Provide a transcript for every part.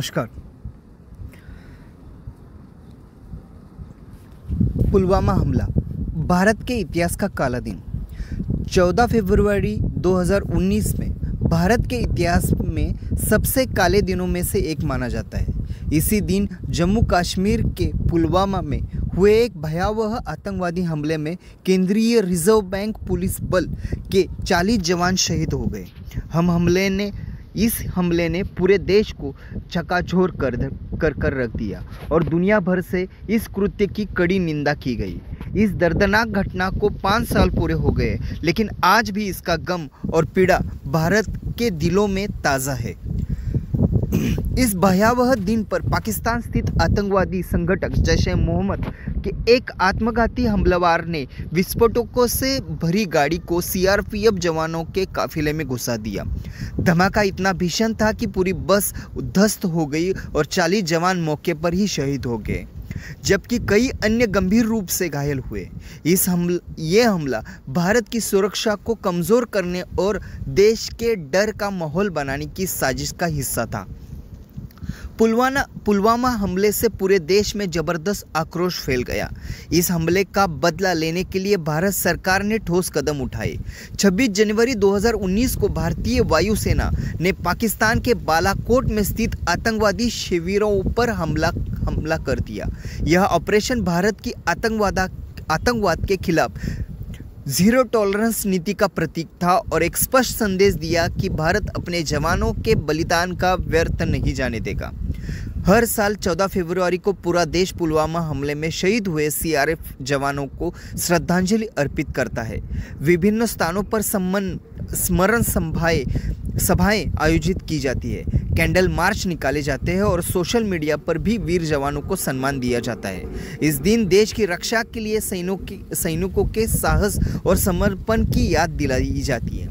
नमस्कार। पुलवामा हमला भारत के इतिहास का काला दिन। 14 फरवरी 2019 में भारत के इतिहास में सबसे काले दिनों में से एक माना जाता है। इसी दिन जम्मू कश्मीर के पुलवामा में हुए एक भयावह आतंकवादी हमले में केंद्रीय रिजर्व बैंक पुलिस बल के 40 जवान शहीद हो गए। इस हमले ने पूरे देश को झकझोर कर रख दिया और दुनिया भर से इस कृत्य की कड़ी निंदा की गई। इस दर्दनाक घटना को 5 साल पूरे हो गए, लेकिन आज भी इसका गम और पीड़ा भारत के दिलों में ताज़ा है। इस भयावह दिन पर पाकिस्तान स्थित आतंकवादी संगठन जैश-ए-मोहम्मद के एक आत्मघाती हमलावर ने विस्फोटकों से भरी गाड़ी को सीआरपीएफ जवानों के काफिले में घुसा दिया। धमाका इतना भीषण था कि पूरी बस ध्वस्त हो गई और 40 जवान मौके पर ही शहीद हो गए, जबकि कई अन्य गंभीर रूप से घायल हुए। ये हमला भारत की सुरक्षा को कमज़ोर करने और देश के डर का माहौल बनाने की साजिश का हिस्सा था। पुलवामा हमले से पूरे देश में ज़बरदस्त आक्रोश फैल गया। इस हमले का बदला लेने के लिए भारत सरकार ने ठोस कदम उठाए। 26 जनवरी 2019 को भारतीय वायुसेना ने पाकिस्तान के बालाकोट में स्थित आतंकवादी शिविरों पर हमला कर दिया। यह ऑपरेशन भारत की आतंकवाद के खिलाफ जीरो टॉलरेंस नीति का प्रतीक था और एक स्पष्ट संदेश दिया कि भारत अपने जवानों के बलिदान का व्यर्थ नहीं जाने देगा। हर साल 14 फरवरी को पूरा देश पुलवामा हमले में शहीद हुए सीआरपीएफ जवानों को श्रद्धांजलि अर्पित करता है। विभिन्न स्थानों पर स्मरण सभाएं आयोजित की जाती है, कैंडल मार्च निकाले जाते हैं और सोशल मीडिया पर भी वीर जवानों को सम्मान दिया जाता है। इस दिन देश की रक्षा के लिए सैनिकों के साहस और समर्पण की याद दिलाई जाती है।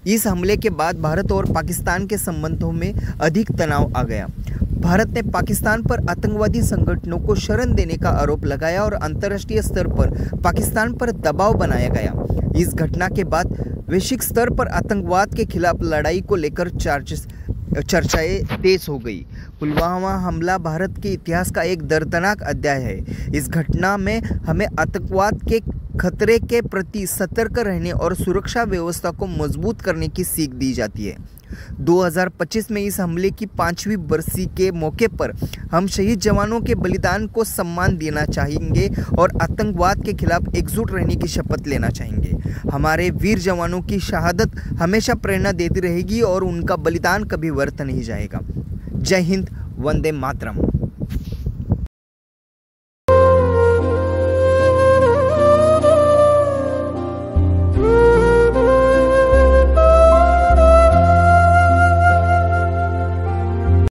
इस हमले के बाद भारत और पाकिस्तान के संबंधों में अधिक तनाव आ गया। भारत ने पाकिस्तान पर आतंकवादी संगठनों को शरण देने का आरोप लगाया और अंतर्राष्ट्रीय स्तर पर पाकिस्तान पर दबाव बनाया गया। इस घटना के बाद वैश्विक स्तर पर आतंकवाद के खिलाफ लड़ाई को लेकर चर्चाएं तेज हो गई। पुलवामा हमला भारत के इतिहास का एक दर्दनाक अध्याय है। इस घटना में हमें आतंकवाद के खतरे के प्रति सतर्क रहने और सुरक्षा व्यवस्था को मजबूत करने की सीख दी जाती है। 2025 में इस हमले की 5वीं बरसी के मौके पर हम शहीद जवानों के बलिदान को सम्मान देना चाहेंगे और आतंकवाद के खिलाफ एकजुट रहने की शपथ लेना चाहेंगे। हमारे वीर जवानों की शहादत हमेशा प्रेरणा देती रहेगी और उनका बलिदान कभी व्यर्थ नहीं जाएगा। जय हिंद, वंदे मातरम।